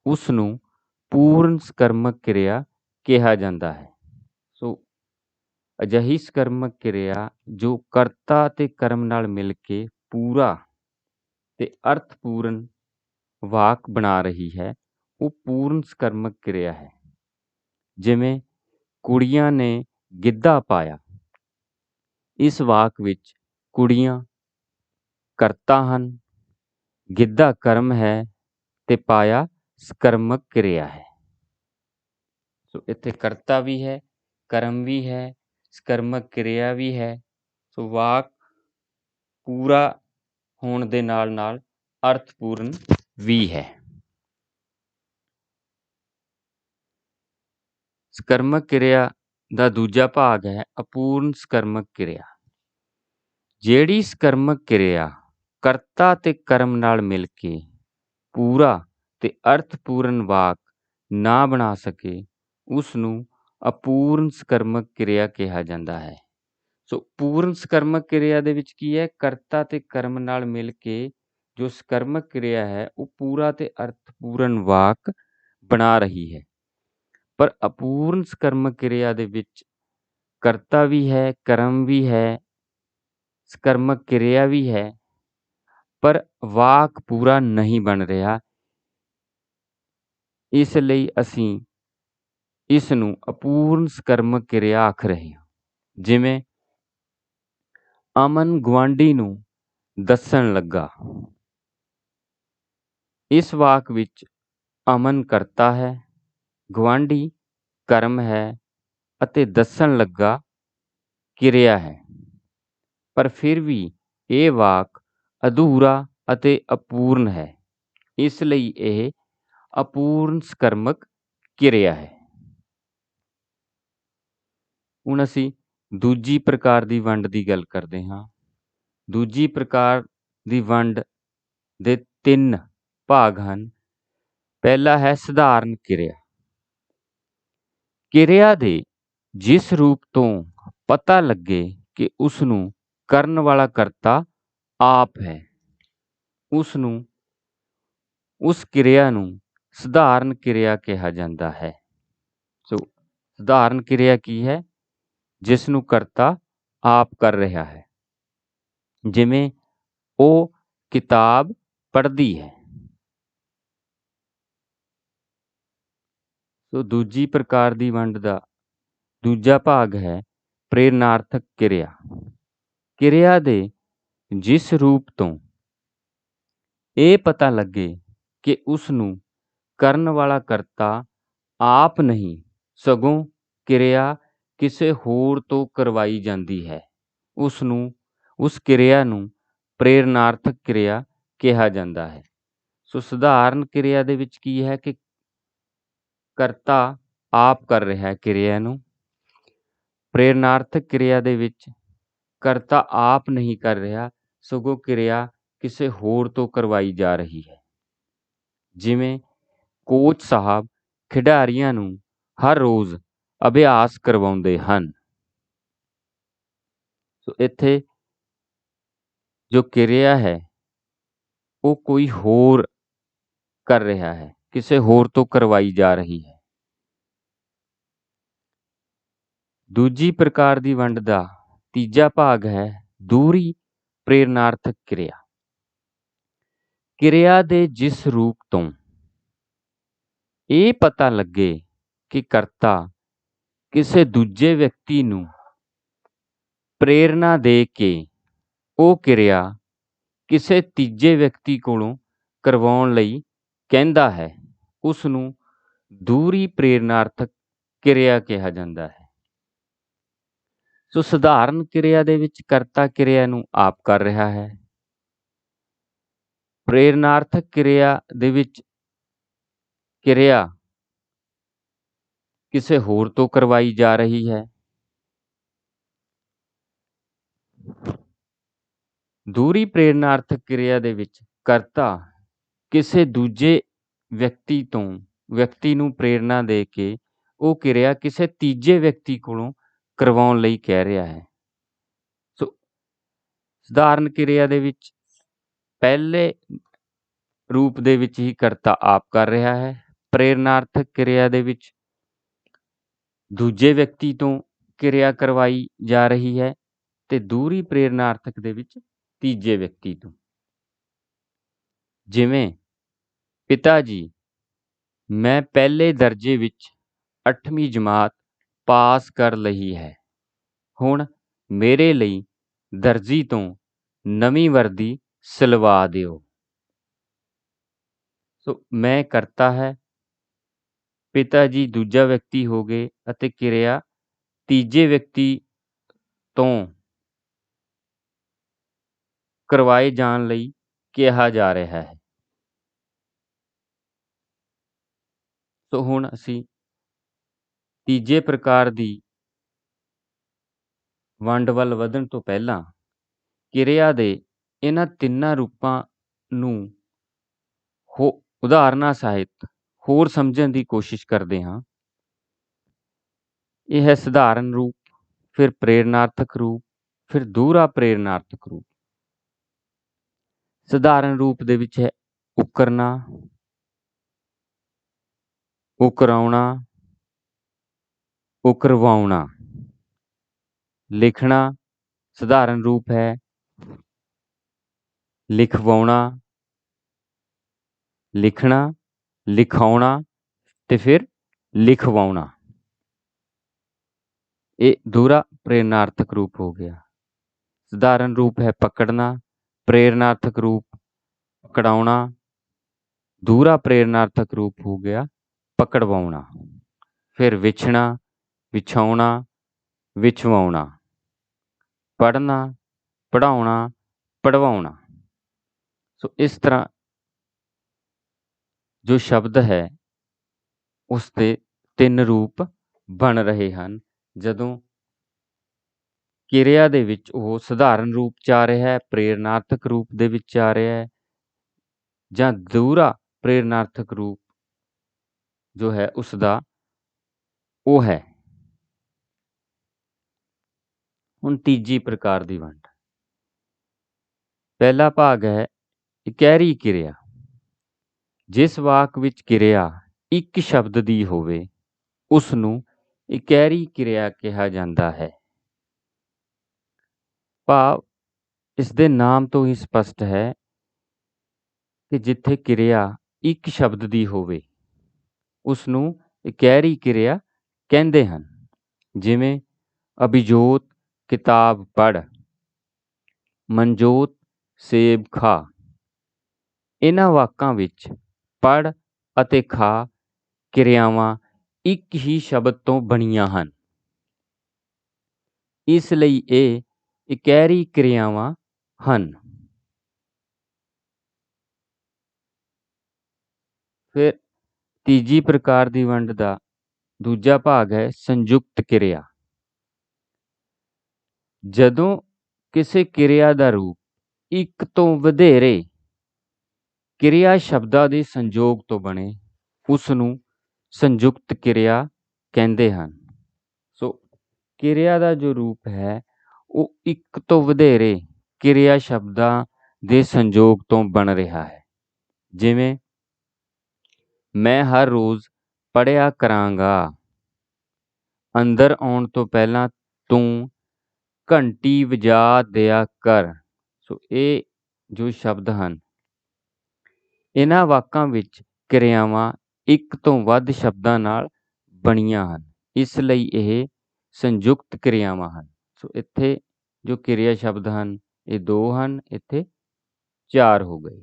ਉਸ ਨੂੰ ਪੂਰਨ ਸਕਰਮਕ ਕਿਰਿਆ ਕਿਹਾ ਜਾਂਦਾ ਹੈ। ਸੋ ਅਜਿਹੀ ਸਕਰਮਕ ਕਿਰਿਆ ਜੋ ਕਰਤਾ ਤੇ ਕਰਮ ਨਾਲ ਮਿਲ ਕੇ ਪੂਰਾ ਤੇ ਅਰਥਪੂਰਨ ਵਾਕ ਬਣਾ ਰਹੀ ਹੈ, ਉਹ ਪੂਰਨ ਸਕਰਮਕ ਕਿਰਿਆ ਹੈ। ਜਿਵੇਂ ਕੁੜੀਆਂ ਨੇ ਗਿੱਧਾ ਪਾਇਆ। ਇਸ ਵਾਕ ਵਿੱਚ ਕੁੜੀਆਂ ਕਰਤਾ ਹਨ, ਗਿੱਧਾ ਕਰਮ ਹੈ ਤੇ ਪਾਇਆ ਸਕਰਮਕ ਕਿਰਿਆ ਹੈ। ਸੋ ਇੱਥੇ ਕਰਤਾ ਵੀ ਹੈ, ਕਰਮ ਵੀ ਹੈ, ਸਕਰਮਕ ਕਿਰਿਆ ਵੀ ਹੈ। ਸੋ ਵਾਕ ਪੂਰਾ ਹੋਣ ਦੇ ਨਾਲ ਨਾਲ ਅਰਥਪੂਰਨ ਵੀ ਹੈ। ਸਕਰਮਕ ਕਿਰਿਆ ਦਾ ਦੂਜਾ ਭਾਗ ਹੈ ਅਪੂਰਨ ਸਕਰਮਕ ਕਿਰਿਆ। ਜਿਹੜੀ ਸਕਰਮਕ ਕਿਰਿਆ ਕਰਤਾ ਤੇ ਕਰਮ ਨਾਲ ਮਿਲ ਕੇ ਪੂਰਾ ਤੇ ਅਰਥਪੂਰਨ ਵਾਕ ਨਾ ਬਣਾ ਸਕੇ ਉਸ ਨੂੰ ਅਪੂਰਨ ਸਕਰਮਕ ਕਿਰਿਆ ਕਿਹਾ ਜਾਂਦਾ ਹੈ। ਸੋ ਪੂਰਨ ਸਕਰਮਕ ਕਿਰਿਆ ਦੇ ਵਿੱਚ ਕੀ ਹੈ? ਕਰਤਾ ਤੇ ਕਰਮ ਨਾਲ ਮਿਲ ਕੇ ਜੋ ਸਕਰਮਕ ਕਿਰਿਆ ਹੈ ਉਹ ਪੂਰਾ ਤੇ ਅਰਥਪੂਰਨ ਵਾਕ ਬਣਾ ਰਹੀ ਹੈ। ਪਰ ਅਪੂਰਨ ਸਕਰਮਕ ਕਿਰਿਆ ਦੇ ਵਿੱਚ ਕਰਤਾ ਵੀ ਹੈ, ਕਰਮ ਵੀ ਹੈ, ਸਕਰਮਕ ਕਿਰਿਆ ਵੀ ਹੈ, ਪਰ ਵਾਕ ਪੂਰਾ ਨਹੀਂ ਬਣ ਰਿਹਾ। ਇਸ ਲਈ ਅਸੀਂ ਇਸ ਨੂੰ ਅਪੂਰਨ ਸਕਰਮਕ ਕਿਰਿਆ ਆਖ ਰਹੇ ਹਾਂ। ਜਿਵੇਂ ਅਮਨ ਗੁਆਂਢੀ ਨੂੰ ਦੱਸਣ ਲੱਗਾ। ਇਸ ਵਾਕ ਵਿੱਚ ਅਮਨ ਕਰਤਾ ਹੈ, ਗੁਆਂਢੀ ਕਰਮ ਹੈ ਅਤੇ ਦੱਸਣ ਲੱਗਾ ਕਿਰਿਆ ਹੈ। ਪਰ ਫਿਰ ਵੀ ਇਹ ਵਾਕ ਅਧੂਰਾ ਅਤੇ ਅਪੂਰਨ ਹੈ, ਇਸ ਲਈ ਇਹ ਅਪੂਰਨ ਸਕਰਮਕ ਕਿਰਿਆ ਹੈ। ਹੁਣ ਅਸੀਂ ਦੂਜੀ ਪ੍ਰਕਾਰ ਦੀ ਵੰਡ ਦੀ ਗੱਲ ਕਰਦੇ ਹਾਂ। ਦੂਜੀ ਪ੍ਰਕਾਰ ਦੀ ਵੰਡ ਦੇ ਤਿੰਨ ਭਾਗ ਹਨ। ਪਹਿਲਾ ਹੈ ਸਧਾਰਨ ਕਿਰਿਆ। ਕਿਰਿਆ ਦੇ ਜਿਸ ਰੂਪ ਤੋਂ ਪਤਾ ਲੱਗੇ ਕਿ ਉਸ ਨੂੰ ਕਰਨ ਵਾਲਾ ਕਰਤਾ ਆਪ ਹੈ, ਉਸ ਕਿਰਿਆ ਨੂੰ ਸਧਾਰਨ ਕਿਰਿਆ ਕਿਹਾ ਜਾਂਦਾ ਹੈ। ਸੋ ਸਧਾਰਨ ਕਿਰਿਆ ਕੀ ਹੈ? ਜਿਸ ਨੂੰ ਕਰਤਾ ਆਪ ਕਰ ਰਿਹਾ ਹੈ। ਜਿਵੇਂ ਉਹ ਕਿਤਾਬ ਪੜ੍ਹਦੀ ਹੈ। ਸੋ ਦੂਜੀ ਪ੍ਰਕਾਰ ਦੀ ਵੰਡ ਦਾ ਦੂਜਾ ਭਾਗ ਹੈ ਪ੍ਰੇਰਨਾਰਥਕ ਕਿਰਿਆ। ਕਿਰਿਆ ਦੇ ਜਿਸ ਰੂਪ ਤੋਂ ਇਹ ਪਤਾ ਲੱਗੇ ਕਿ ਉਸ ਨੂੰ ਕਰਨ ਵਾਲਾ ਕਰਤਾ ਆਪ ਨਹੀਂ ਸਗੋਂ ਕਿਰਿਆ ਕਿਸੇ ਹੋਰ ਤੋਂ ਕਰਵਾਈ ਜਾਂਦੀ ਹੈ, ਉਸ ਕਿਰਿਆ ਨੂੰ ਪ੍ਰੇਰਨਾਰਥਕ ਕਿਰਿਆ ਕਿਹਾ ਜਾਂਦਾ ਹੈ। ਸੋ ਸਧਾਰਨ ਕਿਰਿਆ ਦੇ ਵਿੱਚ ਕੀ ਹੈ ਕਿ ਕਰਤਾ ਆਪ ਕਰ ਰਿਹਾ ਹੈ ਕਿਰਿਆ ਨੂੰ। ਪ੍ਰੇਰਨਾਰਥਕ ਕਿਰਿਆ ਦੇ ਵਿੱਚ ਕਰਤਾ ਆਪ ਨਹੀਂ ਕਰ ਰਿਹਾ ਸਗੋਂ ਕਿਰਿਆ ਕਿਸੇ ਹੋਰ ਤੋਂ ਕਰਵਾਈ ਜਾ ਰਹੀ ਹੈ। ਜਿਵੇਂ ਕੋਚ ਸਾਹਿਬ ਖਿਡਾਰੀਆਂ ਨੂੰ ਹਰ ਰੋਜ਼ ਅਭਿਆਸ ਕਰਵਾਉਂਦੇ ਹਨ। ਸੋ ਇੱਥੇ ਜੋ ਕਿਰਿਆ ਹੈ ਉਹ ਕੋਈ ਹੋਰ ਕਰ ਰਿਹਾ ਹੈ, ਕਿਸੇ ਹੋਰ ਤੋਂ ਕਰਵਾਈ ਜਾ ਰਹੀ ਹੈ। ਦੂਜੀ ਪ੍ਰਕਾਰ ਦੀ ਵੰਡ ਦਾ ਤੀਜਾ ਭਾਗ ਹੈ ਦੂਹਰੀ ਪ੍ਰੇਰਨਾਰਥਕ ਕਿਰਿਆ। ਕਿਰਿਆ ਦੇ ਜਿਸ ਰੂਪ ਤੋਂ ਇਹ ਪਤਾ ਲੱਗੇ ਕਿ ਕਰਤਾ ਕਿਸੇ ਦੂਜੇ ਵਿਅਕਤੀ ਨੂੰ ਪ੍ਰੇਰਨਾ ਦੇ ਕੇ ਉਹ ਕਿਰਿਆ ਕਿਸੇ ਤੀਜੇ ਵਿਅਕਤੀ ਕੋਲੋਂ ਕਰਵਾਉਣ ਲਈ ਕਹਿੰਦਾ ਹੈ, ਉਸ ਨੂੰ ਦੂਹਰੀ ਪ੍ਰੇਰਨਾਰਥਕ ਕਿਰਿਆ ਕਿਹਾ ਜਾਂਦਾ ਹੈ। ਸੋ ਸਧਾਰਨ ਕਿਰਿਆ ਦੇ ਵਿੱਚ ਕਰਤਾ ਕਿਰਿਆ ਨੂੰ ਆਪ ਕਰ ਰਿਹਾ ਹੈ। ਪ੍ਰੇਰਨਾਰਥਕ ਕਿਰਿਆ ਦੇ ਵਿੱਚ ਕਿਰਿਆ ਕਿਸੇ ਹੋਰ ਤੋਂ ਕਰਵਾਈ ਜਾ ਰਹੀ ਹੈ। ਦੂਹਰੀ ਪ੍ਰੇਰਨਾਰਥਕ ਕਿਰਿਆ ਦੇ ਵਿੱਚ ਕਰਤਾ ਕਿਸੇ ਦੂਜੇ ਵਿਅਕਤੀ ਨੂੰ ਪ੍ਰੇਰਨਾ ਦੇ ਕੇ ਉਹ ਕਿਰਿਆ ਕਿਸੇ ਤੀਜੇ ਵਿਅਕਤੀ ਕੋਲੋਂ ਕਰਵਾਉਣ ਲਈ ਕਹਿ ਰਿਹਾ ਹੈ। ਸੋ ਸਧਾਰਨ ਕਿਰਿਆ ਦੇ ਵਿੱਚ ਪਹਿਲੇ ਰੂਪ ਦੇ ਵਿੱਚ ਹੀ ਕਰਤਾ ਆਪ ਕਰ ਰਿਹਾ ਹੈ। ਪ੍ਰੇਰਨਾਰਥਕ ਕਿਰਿਆ ਦੇ ਵਿੱਚ ਦੂਜੇ ਵਿਅਕਤੀ ਤੋਂ ਕਿਰਿਆ ਕਰਵਾਈ ਜਾ ਰਹੀ ਹੈ ਤੇ ਦੂਹਰੀ ਪ੍ਰੇਰਨਾਰਥਕ ਦੇ ਵਿੱਚ ਤੀਜੇ ਵਿਅਕਤੀ ਤੋਂ। ਜਿਵੇਂ ਪਿਤਾ ਜੀ, ਮੈਂ ਪਹਿਲੇ ਦਰਜੇ ਵਿੱਚ 8ਵੀਂ ਜਮਾਤ ਪਾਸ ਕਰ ਲਈ ਹੈ, ਹੁਣ ਮੇਰੇ ਲਈ ਦਰਜੀ ਤੋਂ ਨਵੀਂ ਵਰਦੀ ਸਿਲਵਾ ਦਿਓ। ਸੋ ਮੈਂ ਕਰਤਾ ਹੈ, ਪਿਤਾ ਜੀ ਦੂਜਾ ਵਿਅਕਤੀ ਹੋ ਗਏ ਅਤੇ ਕਿਰਿਆ ਤੀਜੇ ਵਿਅਕਤੀ ਤੋਂ ਕਰਵਾਏ ਜਾਣ ਲਈ ਕਿਹਾ ਜਾ ਰਿਹਾ ਹੈ। ਸੋ ਹੁਣ ਅਸੀਂ ਤੀਜੇ ਪ੍ਰਕਾਰ ਦੀ ਵੰਡ ਵੱਲ ਵਧਣ ਤੋਂ ਪਹਿਲਾਂ ਕਿਰਿਆ ਦੇ ਇਹਨਾਂ ਤਿੰਨਾਂ ਰੂਪਾਂ ਨੂੰ ਉਦਾਹਰਨਾਂ ਸਾਹਿਤ ਹੋਰ ਸਮਝਣ ਦੀ ਕੋਸ਼ਿਸ਼ ਕਰਦੇ ਹਾਂ। ਇਹ ਹੈ ਸਧਾਰਨ ਰੂਪ, ਫਿਰ ਪ੍ਰੇਰਨਾਰਥਕ ਰੂਪ, ਫਿਰ ਦੂਹਰਾ ਪ੍ਰੇਰਨਾਰਥਕ ਰੂਪ। ਸਧਾਰਨ ਰੂਪ ਦੇ ਵਿੱਚ ਹੈ ਉਕਰਨਾ, ਉਕਰਾਉਣਾ, ਉਕਰਵਾਉਣਾ। ਲਿਖਣਾ ਸਧਾਰਨ ਰੂਪ ਹੈ ਲਿਖਵਾਉਣਾ, ਲਿਖਣਾ, ਲਿਖਾਉਣਾ ਤੇ ਫਿਰ ਲਿਖਵਾਉਣਾ। ਇਹ ਦੂਹਰਾ ਪ੍ਰੇਰਨਾਰਥਕ ਰੂਪ ਹੋ ਗਿਆ। ਸਧਾਰਨ ਰੂਪ ਹੈ ਪਕੜਨਾ, ਪ੍ਰੇਰਨਾਰਥਕ ਰੂਪ ਪਕੜਾਉਣਾ, ਦੂਹਰਾ ਪ੍ਰੇਰਨਾਰਥਕ ਰੂਪ ਹੋ ਗਿਆ ਪਕੜਵਾਉਣਾ। ਫਿਰ ਵਿਛਣਾ, ਵਿਛਾਉਣਾ, ਵਿਛਵਾਉਣਾ। ਪੜ੍ਹਨਾ, ਪੜ੍ਹਾਉਣਾ, ਪੜ੍ਹਵਾਉਣਾ। ਸੋ ਇਸ ਤਰ੍ਹਾਂ ਜੋ ਸ਼ਬਦ ਹੈ ਉਸ ਦੇ ਤਿੰਨ ਰੂਪ ਬਣ ਰਹੇ ਹਨ। ਜਦੋਂ ਕਿਰਿਆ ਦੇ ਵਿੱਚ ਉਹ ਸਧਾਰਨ ਰੂਪ 'ਚ ਆ ਰਿਹਾ ਹੈ, ਪ੍ਰੇਰਨਾਰਥਕ ਰੂਪ ਦੇ ਵਿੱਚ ਆ ਰਿਹਾ ਹੈ, ਜਾਂ ਦੂਹਰਾ ਪ੍ਰੇਰਨਾਰਥਕ ਰੂਪ ਜੋ ਹੈ ਉਸਦਾ ਉਹ ਹੈ। ਹੁਣ ਤੀਜੀ ਪ੍ਰਕਾਰ ਦੀ ਵੰਡ। ਪਹਿਲਾ ਭਾਗ ਹੈ ਇਕਹਿਰੀ ਕਿਰਿਆ। ਜਿਸ ਵਾਕ ਵਿੱਚ ਕਿਰਿਆ ਇੱਕ ਸ਼ਬਦ ਦੀ ਹੋਵੇ ਉਸ ਨੂੰ ਇਕਹਿਰੀ ਕਿਰਿਆ ਕਿਹਾ ਜਾਂਦਾ ਹੈ। ਭਾਵ ਇਸ ਦੇ ਨਾਮ ਤੋਂ ਹੀ ਸਪਸ਼ਟ ਹੈ ਕਿ ਜਿੱਥੇ ਕਿਰਿਆ ਇੱਕ ਸ਼ਬਦ ਦੀ ਹੋਵੇ ਉਸ ਨੂੰ ਇਕਹਿਰੀ ਕਿਰਿਆ ਕਹਿੰਦੇ ਹਨ। ਜਿਵੇਂ ਅਭਿਜੋਤ ਕਿਤਾਬ ਪੜ੍ਹ, ਮਨਜੋਤ ਸੇਬ ਖਾ। ਇਹਨਾਂ ਵਾਕਾਂ ਵਿੱਚ ਪੜ੍ਹ ਅਤੇ ਖਾ ਕਿਰਿਆਵਾਂ ਇੱਕ ਹੀ ਸ਼ਬਦ ਤੋਂ ਬਣੀਆਂ ਹਨ, ਇਸ ਲਈ ਇਹ ਇਕਹਿਰੀ ਕਿਰਿਆਵਾਂ ਹਨ। ਫਿਰ ਤੀਜੀ ਪ੍ਰਕਾਰ ਦੀ ਵੰਡ ਦਾ ਦੂਜਾ ਭਾਗ ਹੈ ਸੰਯੁਕਤ ਕਿਰਿਆ। ਜਦੋਂ ਕਿਸੇ ਕਿਰਿਆ ਦਾ ਰੂਪ ਇੱਕ ਤੋਂ ਵਧੇਰੇ ਕਿਰਿਆ ਸ਼ਬਦਾਂ ਦੇ ਸੰਯੋਗ ਤੋਂ ਬਣੇ ਉਸ ਨੂੰ ਸੰਯੁਕਤ ਕਿਰਿਆ ਕਹਿੰਦੇ ਹਨ। ਸੋ ਕਿਰਿਆ ਦਾ ਜੋ ਰੂਪ ਹੈ ਉਹ ਇੱਕ ਤੋਂ ਵਧੇਰੇ ਕਿਰਿਆ ਸ਼ਬਦਾਂ ਦੇ ਸੰਯੋਗ ਤੋਂ ਬਣ ਰਿਹਾ ਹੈ। ਜਿਵੇਂ ਮੈਂ ਹਰ ਰੋਜ਼ ਪੜ੍ਹਿਆ ਕਰਾਂਗਾ, ਅੰਦਰ ਆਉਣ ਤੋਂ ਪਹਿਲਾਂ ਤੂੰ ਘੰਟੀ ਵਜਾ ਦਿਆ ਕਰ। ਸੋ ਇਹ ਜੋ ਸ਼ਬਦ ਹਨ, ਇਹਨਾਂ ਵਾਕਾਂ ਵਿੱਚ ਕਿਰਿਆਵਾਂ ਇੱਕ ਤੋਂ ਵੱਧ ਸ਼ਬਦਾਂ ਨਾਲ ਬਣੀਆਂ ਹਨ, ਇਸ ਲਈ ਇਹ ਸੰਯੁਕਤ ਕਿਰਿਆਵਾਂ ਹਨ। ਸੋ ਇੱਥੇ ਜੋ ਕਿਰਿਆ ਸ਼ਬਦ ਹਨ ਇਹ 2 ਹਨ, ਇੱਥੇ 4 ਹੋ ਗਏ।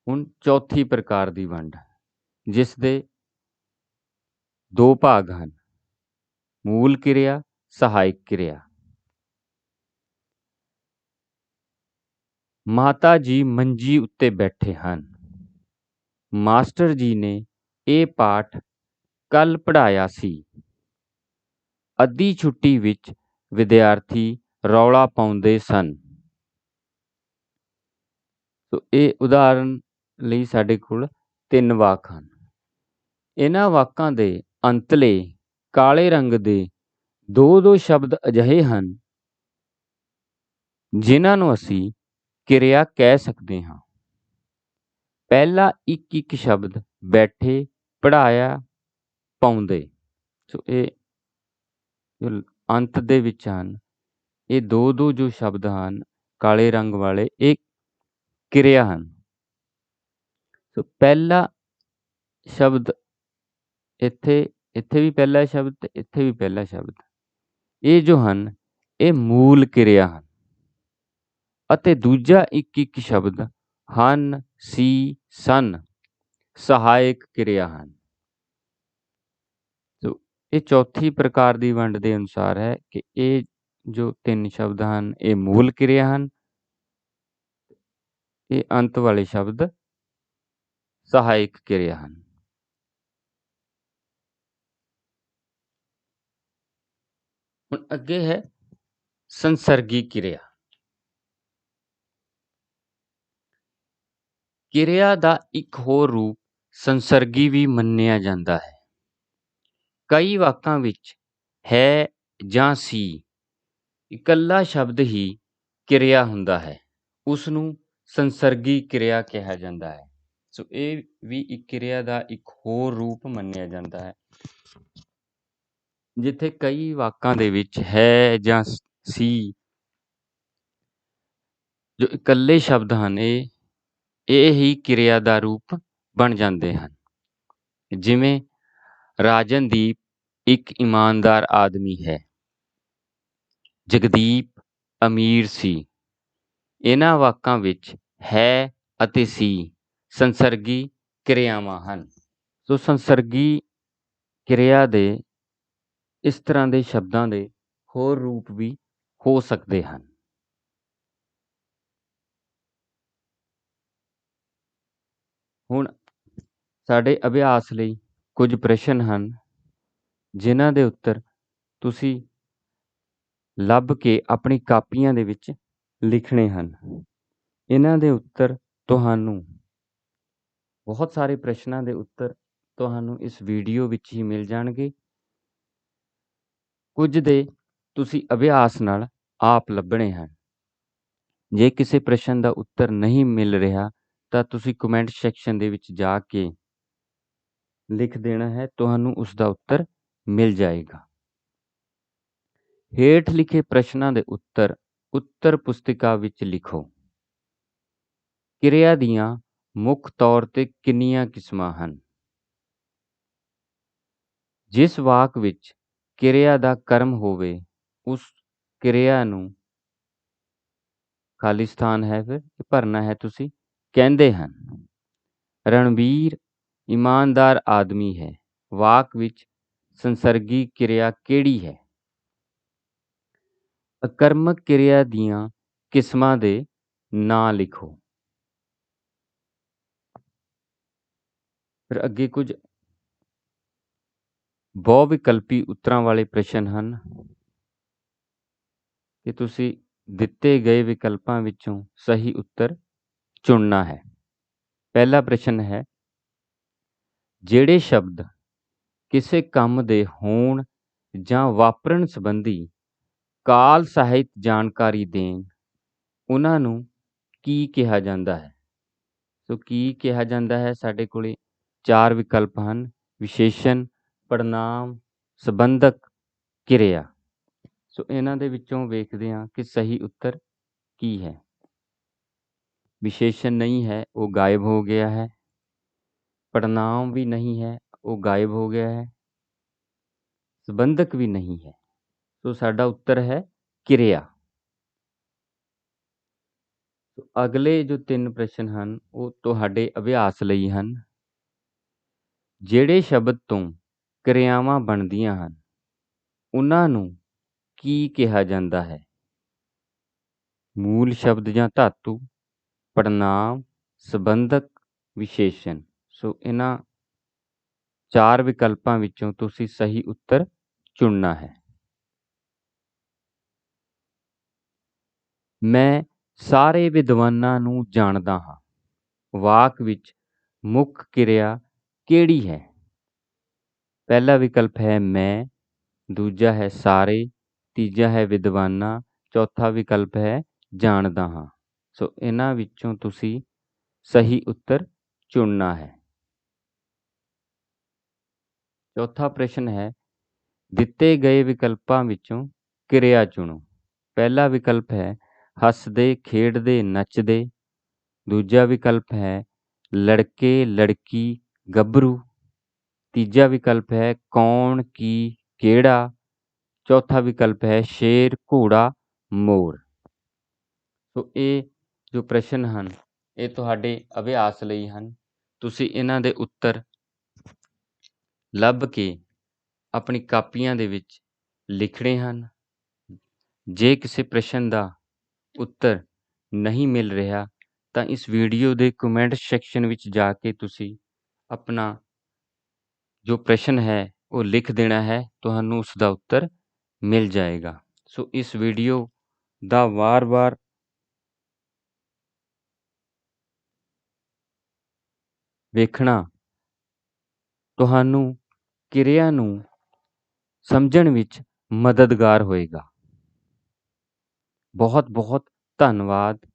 ਹੁਣ ਚੌਥੀ ਪ੍ਰਕਾਰ ਦੀ ਵੰਡ, ਜਿਸ ਦੇ 2 ਭਾਗ ਹਨ, ਮੂਲ ਕਿਰਿਆ, ਸਹਾਇਕ ਕਿਰਿਆ। ਮਾਤਾ ਜੀ ਮੰਜੀ ਉੱਤੇ ਬੈਠੇ ਹਨ। ਮਾਸਟਰ ਜੀ ਨੇ ਇਹ ਪਾਠ ਕੱਲ੍ਹ ਪੜ੍ਹਾਇਆ ਸੀ। ਅੱਧੀ ਛੁੱਟੀ ਵਿੱਚ ਵਿਦਿਆਰਥੀ ਰੌਲਾ ਪਾਉਂਦੇ ਸਨ। ਸੋ ਇਹ ਉਦਾਹਰਨ ਲਈ ਸਾਡੇ ਕੋਲ 3 ਵਾਕ ਹਨ। ਇਹਨਾਂ ਵਾਕਾਂ ਦੇ ਅੰਤਲੇ ਕਾਲੇ ਰੰਗ ਦੇ 2-2 ਸ਼ਬਦ ਅਜਿਹੇ ਹਨ ਜਿਨ੍ਹਾਂ ਨੂੰ ਅਸੀਂ ਕਿਰਿਆ ਕਹਿ ਸਕਦੇ ਹਾਂ। ਪਹਿਲਾ ਇੱਕ ਸ਼ਬਦ ਬੈਠੇ, ਪੜ੍ਹਾਇਆ, ਪਾਉਂਦੇ। ਸੋ ਇਹ ਜੋ ਅੰਤ ਦੇ ਵਿੱਚ ਹਨ, ਇਹ 2-2 ਜੋ ਸ਼ਬਦ ਹਨ ਕਾਲੇ ਰੰਗ ਵਾਲੇ, ਇਹ ਕਿਰਿਆ ਹਨ। ਸੋ ਪਹਿਲਾ ਸ਼ਬਦ ਇੱਥੇ ਵੀ ਪਹਿਲਾ ਸ਼ਬਦ ਤੇ ਇੱਥੇ ਵੀ ਪਹਿਲਾ ਸ਼ਬਦ, ਇਹ ਜੋ ਹਨ ਇਹ ਮੂਲ ਕਿਰਿਆ ਹਨ। ਅਤੇ ਦੂਜਾ ਇੱਕ ਸ਼ਬਦ ਹਨ, ਸੀ, ਸਨ, ਸਹਾਇਕ ਕਿਰਿਆ ਹਨ। ਸੋ ਇਹ ਚੌਥੀ ਪ੍ਰਕਾਰ ਦੀ ਵੰਡ ਦੇ ਅਨੁਸਾਰ ਹੈ ਕਿ ਇਹ ਜੋ 3 ਸ਼ਬਦ ਹਨ ਇਹ ਮੂਲ ਕਿਰਿਆ ਹਨ, ਇਹ ਅੰਤ ਵਾਲੇ ਸ਼ਬਦ ਸਹਾਇਕ ਕਿਰਿਆ ਹਨ। ਹੁਣ ਅੱਗੇ ਹੈ ਸੰਸਰਗੀ ਕਿਰਿਆ। ਕਿਰਿਆ ਦਾ ਇੱਕ ਹੋਰ ਰੂਪ ਸੰਸਰਗੀ ਵੀ ਮੰਨਿਆ ਜਾਂਦਾ ਹੈ। ਕਈ ਵਾਕਾਂ ਵਿੱਚ ਹੈ ਜਾਂ ਸੀ ਇਕੱਲਾ ਸ਼ਬਦ ਹੀ ਕਿਰਿਆ ਹੁੰਦਾ ਹੈ, ਉਸ ਨੂੰ ਸੰਸਰਗੀ ਕਿਰਿਆ ਕਿਹਾ ਜਾਂਦਾ ਹੈ। ਸੋ ਇਹ ਵੀ ਇੱਕ ਕਿਰਿਆ ਦਾ ਇੱਕ ਹੋਰ ਰੂਪ ਮੰਨਿਆ ਜਾਂਦਾ ਹੈ। ਜਿੱਥੇ ਕਈ ਵਾਕਾਂ ਦੇ ਵਿੱਚ ਹੈ ਜਾਂ ਸੀ ਜੋ ਇਕੱਲੇ ਸ਼ਬਦ ਹਨ, ਇਹ ਹੀ ਕਿਰਿਆ ਦਾ ਰੂਪ ਬਣ ਜਾਂਦੇ ਹਨ। ਜਿਵੇਂ ਰਾਜਨਦੀਪ ਇੱਕ ਇਮਾਨਦਾਰ ਆਦਮੀ ਹੈ, ਜਗਦੀਪ ਅਮੀਰ ਸੀ। ਇਹਨਾਂ ਵਾਕਾਂ ਵਿੱਚ ਹੈ ਅਤੇ ਸੀ ਸੰਸਰਗੀ ਕਿਰਿਆਵਾਂ ਹਨ। ਸੋ ਸੰਸਰਗੀ ਕਿਰਿਆ ਦੇ ਇਸ ਤਰ੍ਹਾਂ ਦੇ ਸ਼ਬਦਾਂ ਦੇ ਹੋਰ ਰੂਪ ਵੀ ਹੋ ਸਕਦੇ ਹਨ। ਹੁਣ ਸਾਡੇ ਅਭਿਆਸ ਲਈ ਕੁਝ ਪ੍ਰਸ਼ਨ ਹਨ ਜਿਨ੍ਹਾਂ ਦੇ ਉੱਤਰ ਤੁਸੀਂ ਲੱਭ ਕੇ ਆਪਣੀ ਕਾਪੀਆਂ ਦੇ ਵਿੱਚ ਲਿਖਣੇ ਹਨ। ਇਹਨਾਂ ਦੇ ਉੱਤਰ ਤੁਹਾਨੂੰ, ਬਹੁਤ ਸਾਰੇ ਪ੍ਰਸ਼ਨਾਂ ਦੇ ਉੱਤਰ ਤੁਹਾਨੂੰ ਇਸ ਵੀਡੀਓ ਵਿੱਚ ਹੀ ਮਿਲ ਜਾਣਗੇ। ਕੁਝ ਦੇ ਤੁਸੀਂ ਅਭਿਆਸ ਨਾਲ ਆਪ ਲੱਭਣੇ ਹਨ। ਜੇ ਕਿਸੇ ਪ੍ਰਸ਼ਨ ਦਾ ਉੱਤਰ ਨਹੀਂ ਮਿਲ ਰਿਹਾ ਤਾਂ ਤੁਸੀਂ ਕਮੈਂਟ ਸੈਕਸ਼ਨ ਦੇ ਵਿੱਚ ਜਾ ਕੇ ਲਿਖ ਦੇਣਾ ਹੈ, ਤੁਹਾਨੂੰ ਉਸ ਦਾ ਉੱਤਰ ਮਿਲ ਜਾਏਗਾ। ਹੇਠ ਲਿਖੇ ਪ੍ਰਸ਼ਨਾਂ ਦੇ ਉੱਤਰ ਪੁਸਤਿਕਾ ਵਿੱਚ ਲਿਖੋ। ਕਿਰਿਆ ਦੀਆਂ ਮੁੱਖ ਤੌਰ ਤੇ ਕਿੰਨੀਆਂ ਕਿਸਮਾਂ ਹਨ? ਜਿਸ ਵਾਕ ਵਿੱਚ ਕਿਰਿਆ ਦਾ ਕਰਮ ਹੋਵੇ ਉਸ ਕਿਰਿਆ ਨੂੰ, ਖਾਲੀ ਸਥਾਨ ਹੈ ਫਿਰ ਭਰਨਾ ਹੈ ਤੁਸੀਂ, ਕਹਿੰਦੇ ਹਨ। ਰਣਬੀਰ ਇਮਾਨਦਾਰ ਆਦਮੀ ਹੈ, ਵਾਕ ਵਿੱਚ ਸੰਸਰਗੀ ਕਿਰਿਆ ਕਿਹੜੀ ਹੈ? ਅਕਰਮਕ ਕਿਰਿਆ ਦੀਆਂ ਕਿਸਮਾਂ ਦੇ ਨਾਂ ਲਿਖੋ। ਫਿਰ ਅੱਗੇ ਕੁਝ ਬਹੁ ਵਿਕਲਪੀ ਉੱਤਰਾਂ ਵਾਲੇ ਪ੍ਰਸ਼ਨ ਹਨ ਕਿ ਤੁਸੀਂ ਦਿੱਤੇ ਗਏ ਵਿਕਲਪਾਂ ਵਿੱਚੋਂ ਸਹੀ ਉੱਤਰ ਚੁਣਨਾ ਹੈ। ਪਹਿਲਾ ਪ੍ਰਸ਼ਨ ਹੈ, ਜਿਹੜੇ ਸ਼ਬਦ ਕਿਸੇ ਕੰਮ ਦੇ ਹੋਣ ਜਾਂ ਵਾਪਰਨ ਸੰਬੰਧੀ ਕਾਲ ਸਾਹਿਤ ਜਾਣਕਾਰੀ ਦੇਣ, ਉਹਨਾਂ ਨੂੰ ਕੀ ਕਿਹਾ ਜਾਂਦਾ ਹੈ? ਸੋ ਕੀ ਕਿਹਾ ਜਾਂਦਾ ਹੈ, ਸਾਡੇ ਕੋਲੇ 4 ਵਿਕਲਪ ਹਨ। ਵਿਸ਼ੇਸ਼ਣ, ਪੜਨਾਮ, ਸੰਬੰਧਕ ਕਿਰਿਆ। ਸੋ ਇਹਨਾਂ ਦੇ ਵਿੱਚੋਂ ਵੇਖਦੇ ਹਾਂ ਕਿ ਸਹੀ ਉੱਤਰ ਕੀ ਹੈ। ਵਿਸ਼ੇਸ਼ਣ ਨਹੀਂ ਹੈ, ਉਹ ਗਾਇਬ ਹੋ ਗਿਆ ਹੈ। ਪੜਨਾਮ ਵੀ ਨਹੀਂ ਹੈ, ਉਹ ਗਾਇਬ ਹੋ ਗਿਆ ਹੈ। ਸੰਬੰਧਕ ਵੀ ਨਹੀਂ ਹੈ। ਸੋ ਸਾਡਾ ਉੱਤਰ ਹੈ ਕਿਰਿਆ। ਅਗਲੇ ਜੋ 3 ਪ੍ਰਸ਼ਨ ਹਨ ਉਹ ਤੁਹਾਡੇ ਅਭਿਆਸ ਲਈ ਹਨ। ਜਿਹੜੇ ਸ਼ਬਦ ਤੋਂ ਕਿਰਿਆਵਾਂ ਬਣਦੀਆਂ ਹਨ ਉਹਨਾਂ ਨੂੰ ਕੀ ਕਿਹਾ ਜਾਂਦਾ ਹੈ? ਮੂਲ ਸ਼ਬਦ ਜਾਂ ਧਾਤੂ, ਪੜਨਾਮ, ਸੰਬੰਧਕ, ਵਿਸ਼ੇਸ਼ਣ। ਸੋ ਇਹਨਾਂ 4 ਵਿਕਲਪਾਂ ਵਿੱਚੋਂ ਤੁਸੀਂ ਸਹੀ ਉੱਤਰ ਚੁਣਨਾ ਹੈ। ਮੈਂ ਸਾਰੇ ਵਿਦਵਾਨਾਂ ਨੂੰ ਜਾਣਦਾ ਹਾਂ। ਵਾਕ ਵਿੱਚ ਮੁੱਖ ਕਿਰਿਆ ਕਿਹੜੀ ਹੈ? ਪਹਿਲਾ ਵਿਕਲਪ ਹੈ ਮੈਂ, ਦੂਜਾ ਹੈ ਸਾਰੇ, ਤੀਜਾ ਹੈ ਵਿਦਵਾਨਾਂ, ਚੌਥਾ ਵਿਕਲਪ ਹੈ ਜਾਣਦਾ ਹਾਂ। ਸੋ ਇਹਨਾਂ ਵਿੱਚੋਂ ਤੁਸੀਂ ਸਹੀ ਉੱਤਰ ਚੁਣਨਾ ਹੈ। ਚੌਥਾ ਪ੍ਰਸ਼ਨ ਹੈ ਦਿੱਤੇ ਗਏ ਵਿਕਲਪਾਂ ਵਿੱਚੋਂ ਕਿਰਿਆ ਚੁਣੋ। ਪਹਿਲਾ ਵਿਕਲਪ ਹੈ ਹੱਸਦੇ, ਖੇਡਦੇ, ਨੱਚਦੇ। ਦੂਜਾ ਵਿਕਲਪ ਹੈ ਲੜਕੇ, ਲੜਕੀ, ਗੱਭਰੂ। ਤੀਜਾ ਵਿਕਲਪ ਹੈ ਕੌਣ, ਕੀ, ਕਿਹੜਾ। ਚੌਥਾ ਵਿਕਲਪ ਹੈ ਸ਼ੇਰ, ਘੋੜਾ, ਮੋਰ। ਸੋ ਇਹ ਜੋ ਪ੍ਰਸ਼ਨ ਹਨ ਇਹ ਤੁਹਾਡੇ ਅਭਿਆਸ ਲਈ ਹਨ। ਤੁਸੀਂ ਇਹਨਾਂ ਦੇ ਉੱਤਰ ਲੱਭ ਕੇ ਆਪਣੀ ਕਾਪੀਆਂ ਦੇ ਵਿੱਚ ਲਿਖਣੇ ਹਨ। ਜੇ ਕਿਸੇ ਪ੍ਰਸ਼ਨ ਦਾ ਉੱਤਰ ਨਹੀਂ ਮਿਲ ਰਿਹਾ ਤਾਂ ਇਸ ਵੀਡੀਓ ਦੇ ਕਮੈਂਟ ਸੈਕਸ਼ਨ ਵਿੱਚ ਜਾ ਕੇ ਤੁਸੀਂ ਆਪਣਾ ਜੋ ਪ੍ਰਸ਼ਨ ਹੈ ਉਹ ਲਿਖ ਦੇਣਾ ਹੈ, ਤੁਹਾਨੂੰ ਉਸ ਦਾ ਉੱਤਰ ਮਿਲ ਜਾਏਗਾ। ਸੋ ਇਸ ਵੀਡੀਓ ਦਾ ਵਾਰ-ਵਾਰ ਵੇਖਣਾ ਤੁਹਾਨੂੰ ਕਿਰਿਆ ਨੂੰ ਸਮਝਣ ਵਿੱਚ ਮਦਦਗਾਰ ਹੋਏਗਾ। ਬਹੁਤ ਬਹੁਤ ਧੰਨਵਾਦ।